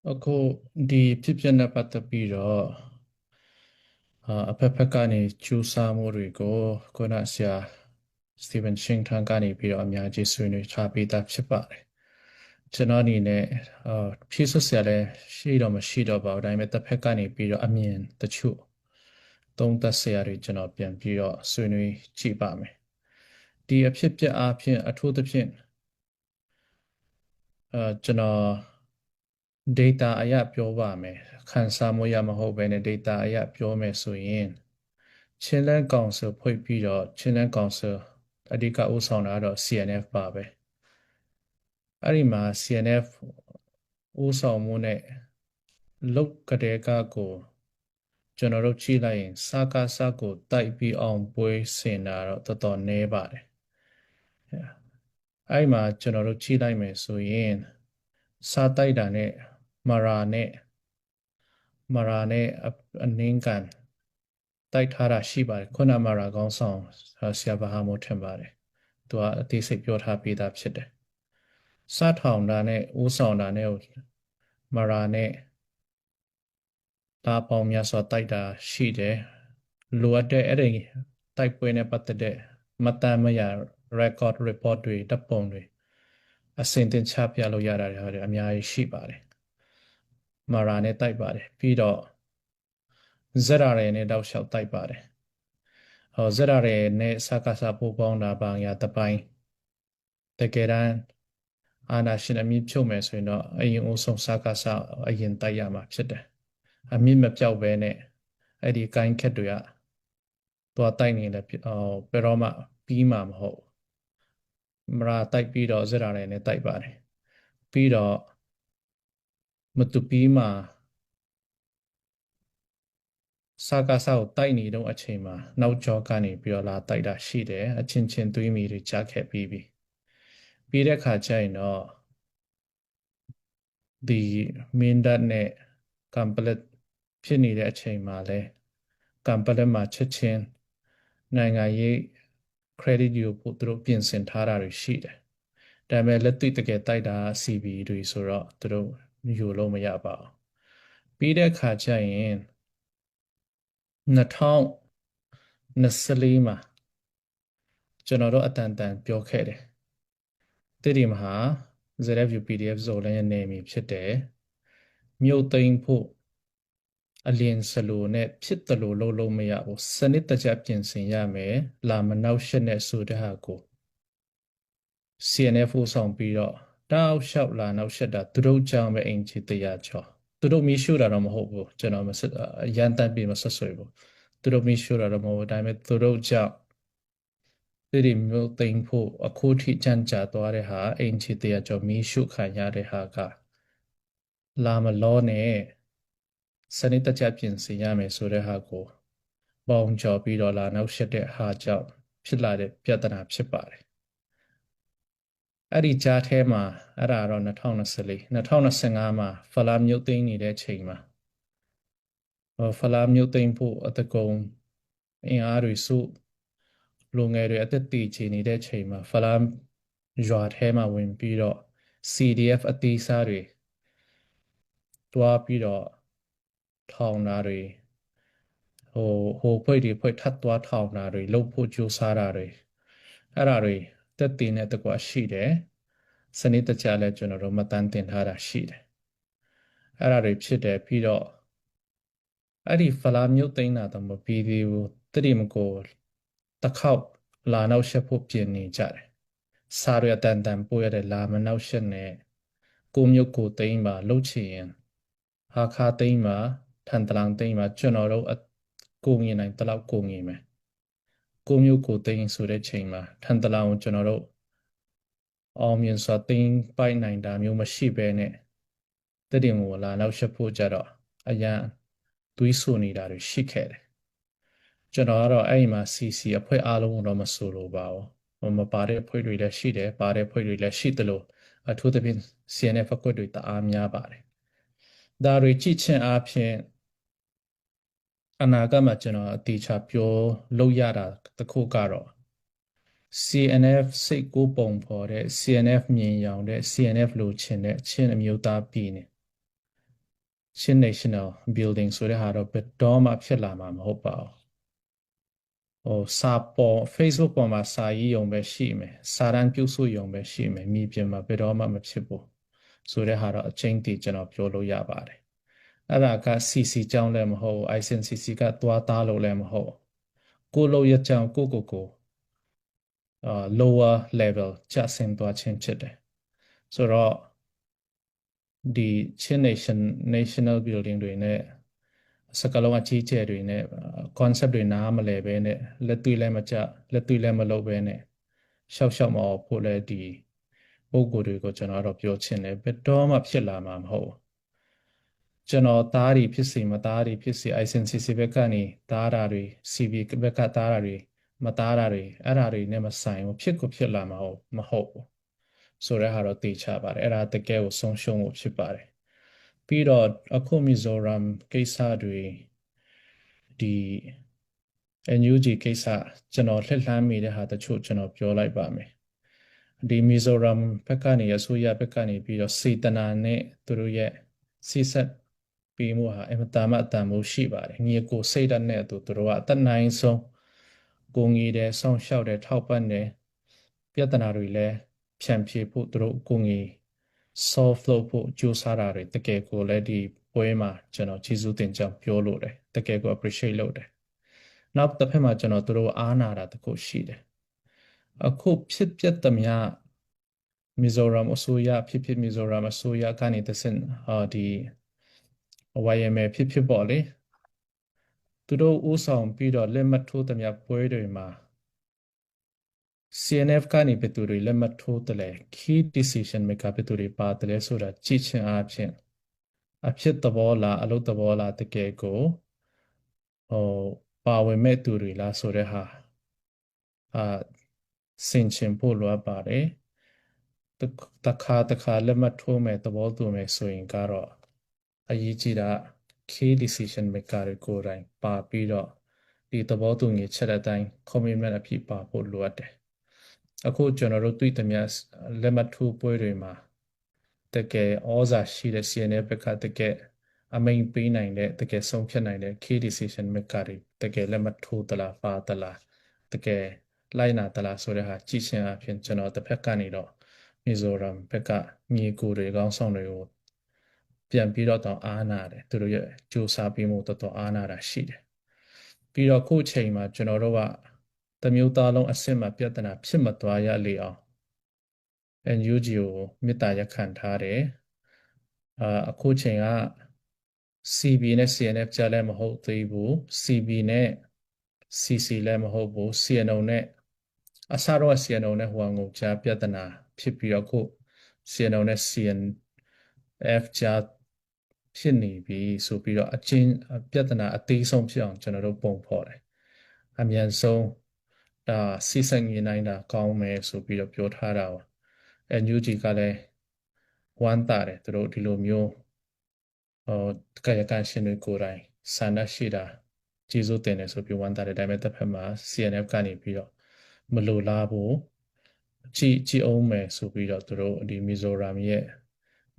အခုဒီဖြစ်ပျက်နဲ့ပတ်သက်ပြီးတော့အဖက်ဖက်ကနေကြိုးစားမှုတွေကိုခုနဆရာစတီဗန်ရှင်းထန်ကနေပြီးတော့အများကြီးဆွေးနွေးထားပြီးသားဖြစ်ပါတယ်ကျွန်တော်အနေနဲ့ဖြည့်စွက်ဆရာလည်းရှိတော့မရှိတော့ပါဘူးဒါပေမဲ့တစ်ဖက်ကနေပြီးတော့အမြင်တချို့သုံးသပ်ဆရာတွေကျွန်တော်ပြန်ပြီးတော့ဆွေးနွေးကြည့်ပါမယ်ဒီအဖြစ်ပြက်အားဖြင့်အထူးသဖြင့်ကျွန်တော် data အရပြောပါမယ်ခန်းစားမှုရမဟုတ်ဘဲနဲ့ data အရပြောမယ်ဆိုရင်ချင်းလန်းကောင်ဆယ်ဖွဲ့ပြီးတော့ချင်းလန်းကောင်ဆယ်အဓိကဦးဆောင်တာကတော့ CNF ပါပဲအဲ့ဒီမှာ CNF ဦးဆောင်မှုနဲ့လုတ်ကတဲ့ကကိုကျွန်တော်တို့ကြည့်လိုက်ရင်စကားစကိုတိုက်ပြီးအောင်ပွဲဆင်တာတော့တော်တော်နည်းပါတယ်အဲ့မှာကျွန်တော်တို့ကြည့်လိုက်မယ်ဆိုရင်စားတိုက်တာနဲ့မာရာနဲ့အနင်းကန်တိုက်ထားတာရှိပါတယ်ခုနမာရာကောင်းဆောင်ဆရာဘာဟာမို့ထင်ပါတယ်သူကအသေးစိတ်ပြောထားပြီးသားဖြစ်တယ်စားထောင်တာနဲ့ဦးဆောင်တာနဲ့မာရာနဲ့ဒါပေါင်းများစွာတိုက်တာရှိတယ်လိုအပ်တဲ့အဲ့ဒီတိုက်ပွဲနဲ့ပတ်သက်တဲ့မတမ်းမရ record report တွေတပ်ပုံတွေအစင်တင်ချပြလို့ရတာတွေအများကြီးရှိပါတယ်မာရာနဲ့တိုက်ပါတယ်ပြီးတော့ဇက်ရာရယ်နဲ့တောက်လျှောက်တိုက်ပါတယ်ဇက်ရာရယ်နဲ့စကားစပူပေါင်းတာပါညာတပိုင်းတကယ်တမ်းအာနာရှင်အမြင့်ဖြုတ်မယ်ဆိုရင်တော့အရင်အဆုံးစကားစအရင်တိုက်ရမှာဖြစ်တယ်အမြင့်မပြောက်ဘဲနဲ့အဲ့ဒီကိုင်းခက်တွေကသွားတိုက်နေတယ်ဘယ်တော့မှပြီးမှာမဟုတ်မရာတိုက်ပြီးတော့ဇက်ရာရယ်နဲ့တိုက်ပါတယ်ပြီးတော့မတူပီးမှာစကားစကိုတိုက်နေတော့အချိန်မှာနောက်ကျောကနေပြီးတော့လာတိုက်တာရှိတယ်အချင်းချင်းသွေးမီတွေကြားခဲ့ပြီးပြီးတဲ့ခါကျရင်တော့ဒီမင်းတပ်နဲ့ကမ်ပလက်ဖြစ်နေတဲ့အချိန်မှာလဲကမ်ပလက်မှာချက်ချင်းနိုင်ငံရေး credit ယူဖို့သူတို့ပြင်ဆင်ထားတာတွေရှိတယ်ဒါပေမဲ့လက်တွေ့တကယ်တိုက်တာ CB တွေဆိုတော့သူတို့ယူလို့မရပါဘူးပြီးတဲ့ခါကျရင်2024မှာကျွန်တော်တို့အတန်တန်ပြောခဲ့တယ်တိတိမဟာ ZFU PDF ဇိုလန်ရဲ့နေမည်ဖြစ်တယ်မြို့သိမ်းဖို့အလင်းစလိုနဲ့ဖြစ်တယ်လို့လုပ်မရဘူးစနစ်တကျပြင်ဆင်ရမယ်လာမနောက်ရှက်နဲ့ဆိုတဲ့ဟာကို CNF ဆောင်ပြီးတော့တောက်လျှောက်လာနောက်ရှက်တာသူတို့ကြောင့်ပဲအင်ဂျီတရားချောသူတို့မီးရှို့တာတော့မဟုတ်ဘူးကျွန်တော်မဆက်ရန်တမ်းပြီးမဆက်ဆွေဘူးသူတို့မီးရှို့တာတော့မဟုတ်ဘူးဒါပေမဲ့သူတို့ကြောင့်ဒီမျိုးသိမ်းဖို့အခုထိကြံ့ကြာသွားတဲ့ဟာအင်ဂျီတရားချောမီးရှို့ခံရတဲ့ဟာကလာမလောနဲ့စနစ်တကျပြင်ဆင်ရမယ်ဆိုတဲ့ဟာကိုပေါင်ကျော်ပြီးတော့လာနောက်ရှက်တဲ့ဟာကြောင့်ဖြစ်လာတဲ့ပြဿနာဖြစ်ပါတယ်အဲ့ဒီကြားထဲမှာအဲ့ဒါတော့2024 2025မှာဖလာမြို့သိမ်းနေတဲ့ချိန်မှာဖလာမြို့သိမ်းဖို့အတကုံအင်အားတွေစုလူငယ်တွေအသက်တည်ချနေတဲ့အချိန်မှာဖလာရွာထဲမှာဝင်ပြီးတော့ CDF အသေးစားတွေတွားပြီးတော့ထောင်တာတွေဟိုဖွဲ့ထပ်တွားထောင်တာတွေလှုပ်ဖို့ကြိုးစားတာတွေအဲ့ဒါတွေတက်တည်နေတကွာရှိတယ်စနစ်တကျလဲကျွန်တော်တို့မတန်းတင်ထားတာရှိတယ်အဲ့ဒါတွေဖြစ်တယ်ပြီးတော့အဲ့ဒီဖလာမျိုးသိမ်းတာတော့မပြီးသေးဘူးတတိမကိုတစ်ခေါက်လာနောက်ရှက်ဖို့ပြင်နေကြတယ်စားရတန်တန်ပို့ရတဲ့လာမနောက်ရှက်နဲ့ကိုမျိုးကိုသိမ်းပါလှုပ်ချင်ရင်ဟာခါသိမ်းပါထန်တလန်သိမ်းပါကျွန်တော်တို့ကိုငင်နိုင်တလောက်ကိုငင်မယ်ကိုမျိုးကိုသိမ်းဆိုတဲ့ချိန်မှာထန်တလန်ကိုကျွန်တော်တို့အောင်မြင်စွာသိမ်းပိုက်နိုင်တာမျိုးမရှိဘဲနဲ့တတိမကိုလာနောက်ရှက်ဖို့ကြတော့အရန်သွေးဆူနေတာတွေရှိခဲ့တယ်ကျွန်တော်ကတော့အဲ့ဒီမှာ CC အဖွဲ့အားလုံးတော့မဆိုလိုပါဘူးမပါတဲ့အဖွဲ့တွေလည်းရှိတယ်ပါတဲ့အဖွဲ့တွေလည်းရှိတယ်လို့အထူးသဖြင့် CNF အဖွဲ့တွေတအားများပါတယ်ဒါတွေကြည့်ချင်းအားဖြင့်အနာဂတ်မှာကျွန်တော်အတိအကျပြောလို့ရတာတခုကတော့ CNF စိတ်ကိုပုံဖော်တဲ့ CNF မြင်ရောင်တဲ့ CNF လိုချင်တဲ့ချင်းအမျိုးသားပြည်နေ ချင်း national building ဆိုတဲ့ဟာတော့ဘယ်တော့မှဖြစ်လာမှာမဟုတ်ပါဘူးဟိုစာပေါ် Facebook ပေါ်မှာစာရေးရုံပဲရှိမယ်စာတန်းပြုစုရုံပဲရှိမယ်မြေပြင်မှာဘယ်တော့မှမဖြစ်ဘူးဆိုတဲ့ဟာတော့အချင်းတည်ကျွန်တော်ပြောလို့ရပါတယ်အဲ့ဒါက CC ကြောင်းလည်းမဟုတ် ICNCC ကသွားသားလို့လည်းမဟုတ်ကိုလိုရကြောင်းကိုlower level ကျဆင်းသွားခြင်းဖြစ်တယ်ဆိုတော့ဒီချင်း national building တွေနဲ့စကလုံးအကြီးကျယ်တွေနဲ့ concept တွေနားမလဲပဲနဲ့လက်တွေ့လည်းမကျလက်တွေ့လည်းမလုပ်ပဲနဲ့ရှောက်ရှောက်မအောင်ဖို့လဲဒီပုံကိုယ်တွေကိုကျွန်တော်တော့ပြောချင်တယ်ဘယ်တော့မှဖြစ်လာမှာမဟုတ်ကျွန်တော်သားတွေဖြစ်စီမသားတွေဖြစ်စီ ICNCC ဘက်ကနေသားတာတွေ CB ဘက်ကသားတာတွေမသားတာတွေအဲ့ဒါတွေနဲ့မဆိုင်ဘူးဖြစ်ကိုဖြစ်လာမှာမဟုတ်ဘူးဆိုတဲ့ဟာတော့သိချပါတယ်အဲ့ဒါတကယ်ကိုဆုံးရှုံးမှုဖြစ်ပါတယ်ပြီးတော့အခုမီဇိုရမ်ကိစ္စတွေဒီ NUG ကိစ္စကျွန်တော်လှည့်လှမ်းမိတဲ့ဟာတချို့ကျွန်တော်ပြောလိုက်ပါမယ်ဒီမီဇိုရမ်ဘက်ကနေအစိုးရဘက်ကနေပြီးတော့စေတနာနဲ့သူတို့ရဲ့စီဆက်ပြီးမှုဟာအမတားမအတန်မှုရှိပါတယ်ညီကိုစိတ်ဓာတ်နဲ့သူတို့ကအတနိုင်ဆုံးကိုငီတယ်ဆောင်းလျှောက်တယ်ထောက်ပံ့တယ်ပြဿနာတွေလည်းဖြန့်ဖြေဖို့သူတို့ကိုငီ solve လုပ်ဖို့ကြိုးစားတာတွေတကယ်ကိုလည်းဒီပွဲမှာကျွန်တော်ကျေးဇူးတင်ကြောင်းပြောလို့တယ်တကယ်ကို appreciate လုပ်တယ်နောက်တစ်ဖက်မှာကျွန်တော်တို့အားနာတာတခုရှိတယ်အခုဖြစ်ပျက်သမျှမီဇိုရမ်အစိုးရဖြစ်မီဇိုရမ်အစိုးရကနေတဆင့်ဒီ YMA ဖြစ်ပေါ့လေသူတို့ဥဆောင်ပြီးတော့လက်မှတ်ထိုးသမျှပွဲတွေမှာ CNF ကနေဘယ်သူတွေလက်မှတ်ထိုးတယ်လဲ key decision maker ဘယ်သူတွေပါတယ်လဲဆိုတာကြည့်ချင်အားဖြင့်အဖြစ်သဘောလားအလုပ်သဘောလားတကယ်ကိုဟိုပါဝင်မဲ့သူတွေလားဆိုတဲ့ဟာဆင်ခြင်ဖို့လိုအပ်ပါတယ်တခါလက်မှတ်ထိုးမယ်သဘောတူမယ်ဆိုရင်ကတော့အရေးကြီးတာ key decision maker တွေကိုယ်တိုင်ပါပြီးတော့ဒီသဘောတူညီချက်တဲ့အတိုင်း commitment အဖြစ်ပါဖို့လိုအပ်တယ်အခုကျွန်တော်တို့တွေ့သမျှလက်မှတ်ထိုးပွဲတွေမှာတကယ်ဩဇာရှိတဲ့ CNF ဘက်ကတကယ်အမိန်ပေးနိုင်တဲ့တကယ်ဆုံးဖြတ်နိုင်တဲ့ key decision maker တွေတကယ်လက်မှတ်ထိုးသလားပါသလားတကယ်လိုက်နာသလားဆိုတဲ့ဟာကြည့်ချင်းအဖြစ်ကျွန်တော်တစ်ဖက်ကနေတော့မီဇိုရမ်ဘက်ကမြေကိုတွေကောင်းဆောင်တွေကိုပြန်ပြီးတော့အားနာတယ်သူတို့ရဲ့စူးစမ်းပြီးမှုတော်အားနာတာရှိတယ်ပြီးတော့ခုချိန်မှာကျွန်တော်တို့ကတမျိုးသားလုံးအစစ်မှပြဿနာဖြစ်မသွားရလေအောင် NUG ကိုမေတ္တာရပ်ခံထားတယ်အခုချိန်က CB နဲ့ CNF ကြားလည်းမဟုတ်သေးဘူး CB နဲ့ CC လည်းမဟုတ်ဘူး CNO နဲ့အစားတော့ CNO နဲ့ဟိုငုံကြားပြဿနာဖြစ်ပြီးတော့ခု CNO နဲ့ CNF ကြားဖြစ်နေပြီဆိုပြီးတော့အချင်းပြဿနာအသေးဆုံးဖြစ်အောင်ကျွန်တော်တို့ပုံဖော်တယ်အမြန်ဆုံးဒါစီဆိုင်နေနိုင်တာကောင်းမယ်ဆိုပြီးတော့ပြောထားတာပါ NUG ကလည်းဝမ်းသာတယ်သူတို့ဒီလိုမျိုးကာယကံရှင်တွေကိုယ်တိုင်ဆန္ဒရှိတာကျေးဇူးတင်တယ်ဆိုပြီးဝမ်းသာတယ်ဒါပေမဲ့တစ်ဖက်မှာ CNF ကနေပြီးတော့မလိုလားဘူးကြည်အောင်မယ်ဆိုပြီးတော့သူတို့ဒီမီဇိုရမ်ရဲ့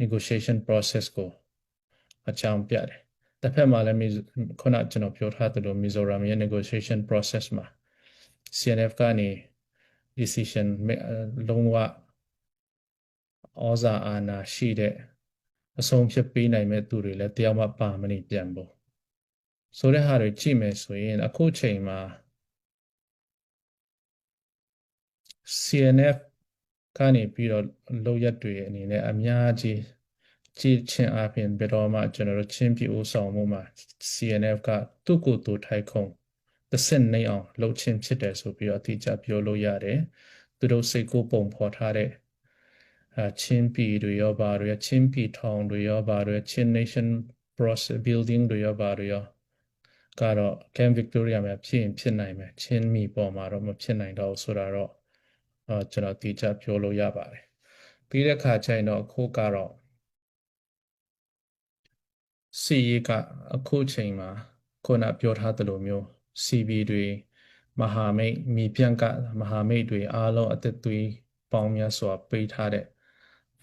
negotiation process ကိုအကြောင်းပြတယ်တစ်ဖက်မှာလည်းခုနကျွန်တော်ပြောထားသလိုမီဇိုရမ်ရဲ့ negotiation process မှာ CNF ကနေ decision လုံးဝဩဇာအာဏာရှိတဲ့အဆုံးဖြတ်ပေးနိုင်မဲ့သူတွေလည်းတယောက်မှပါမနေပြန်ဘူးဆိုတဲ့ဟာတွေကြည့်မယ်ဆိုရင်အခုချိန်မှာ CNF ကနေပြီးတော့လောက်ရက်တွေအနေနဲ့အများကြီးကြည့်ချင်းအပြင်ဘယ်တော့မှကျွန်တော်တို့ချင်းပြည်ဦးဆောင်မှုမှာ CNF ကသူ့ကိုယ်သူထိုက်ခုံသစင်နေအောင်လှုပ်ချင်းဖြစ်တယ်ဆိုပြီးတော့အတိအကျပြောလို့ရတယ်သူတို့စိတ်ကိုပုံဖော်ထားတဲ့ချင်းပြည်တွေရောပါတွေချင်းပြည်ထောင်တွေရောပါတွေချင်း nation process building တွေရောပါတွေရောကတော့ Camp Victoria မှာဖြစ်ရင်ဖြစ်နိုင်မယ်ချင်းမီပေါ်မှာတော့မဖြစ်နိုင်တော့ဆိုတာတော့ကျွန်တော်တိကျပြောလို့ရပါတယ်ပြီးတဲ့ခါကျရင်တော့အခုကတော့စီရေးကအခုချိန်မှာခုနပြောထားသလိုမျိုး CB တွေမဟာမိတ်မြေပြန့်ကမဟာမိတ်တွေအားလုံးအသက်သွေးပေါင်းများစွာပေးထားတဲ့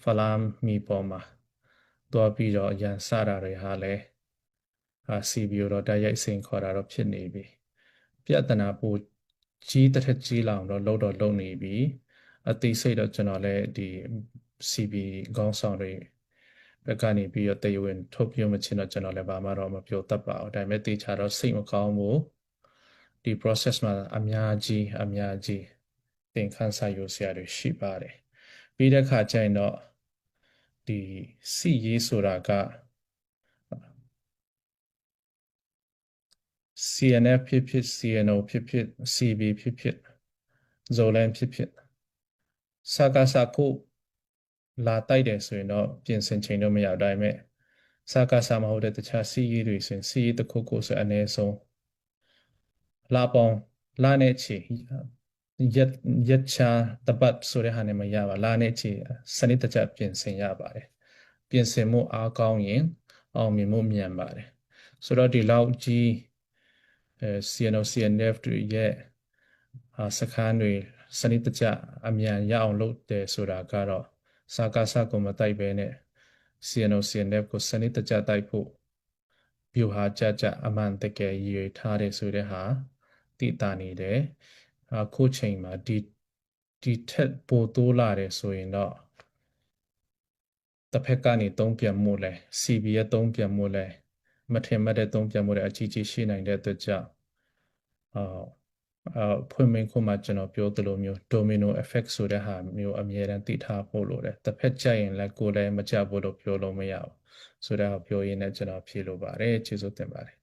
ဖလာမီပေါ်မှာ သွားပြီးတော့ရန်စတာတွေဟာလည်းCBO တော့တိုက်ရိုက်စိန်ခေါ်တာတော့ဖြစ်နေပြီပြဿနာပိုကြီးတစ်ထက်ကြီးလောင်တော့လုံနေပြီအသေးစိတ်တော့ကျွန်တော်လည်းဒီ CB ခေါင်းဆောင်တွေဘက်ကနေပြီးတော့တရားဝင်ထုတ်ပြမချင်တော့ကျွန်တော်လည်းဘာမှတော့မပြောတတ်ပါဘူးဒါပေမဲ့တေချာတော့စိတ်မကောင်းဘူးဒီ process မှာအများကြီးသင်ခန်းစာယူစရာတွေရှိပါတယ်ပြီးတဲ့အခါကျရင်တော့ဒီစီရေးဆိုတာက CNF ဖြစ်ဖြစ် CNO ဖြစ်ဖြစ် CB ဖြစ်ဖြစ် Zolan ဖြစ်ဖြစ်စကားစခုလာတိုက်တယ်ဆိုရင်တော့ပြင်ဆင်ချိန်တော့မရတိုင်းမဲ့စကားစမဟုတ်တဲ့တခြားစီးရီးတွေဆိုရင်စီးရီးတစ်ခုခုဆိုအနည်းဆုံးလာပေါင်းလာနဲ့ချီရက်ချာတပတ်ဆိုတဲ့ဟာနဲ့မရပါလာနဲ့ချီစနစ်တကျပြင်ဆင်ရပါတယ်ပြင်ဆင်မှုအားကောင်းရင်အောင်မြင်မှုမြန်ပါတယ်ဆိုတော့ဒီလောက်ကြီးCNO CNF တွေရဲ့စခန်းတွေစနစ်တကျအမြန်ရအောင်လုပ်တယ်ဆိုတာကတော့စကားစကိုမတိုက်ပဲနဲ့ CNO CNF ကိုစနစ်တကျတိုက်ဖို့ဗျူဟာကြအမှန်တကယ်ရည်ရွယ်ထားတယ်ဆိုတဲ့ဟာသိတာနေတယ်အခုချိန်မှာဒီထက်ပိုတိုးလာတယ်ဆိုရင်တော့တစ်ဖက်ကနေသုံးပြန်မှုလဲ CB ရဲ့သုံးပြန်မှုလဲမထင်မှတ်တဲ့သုံးပြန်မှုတွေအကြီးကြီးရှိနိုင်တဲ့အတွက်ကြောင့်ဖွင့်မင်းခုမှကျွန်တော်ပြောသလိုမျိုး domino effect ဆိုတဲ့ဟာမျိုးအမြဲတမ်းသိထားဖို့လိုတယ်တစ်ဖက်ကြိုက်ရင်လည်းကိုယ်လည်းမကြဘူးလို့ပြောလို့မရဘူးဆိုတော့ပြောရင်းနဲ့ကျွန်တော်ဖြေလိုပါတယ်ကျေးဇူးတင်ပါတယ်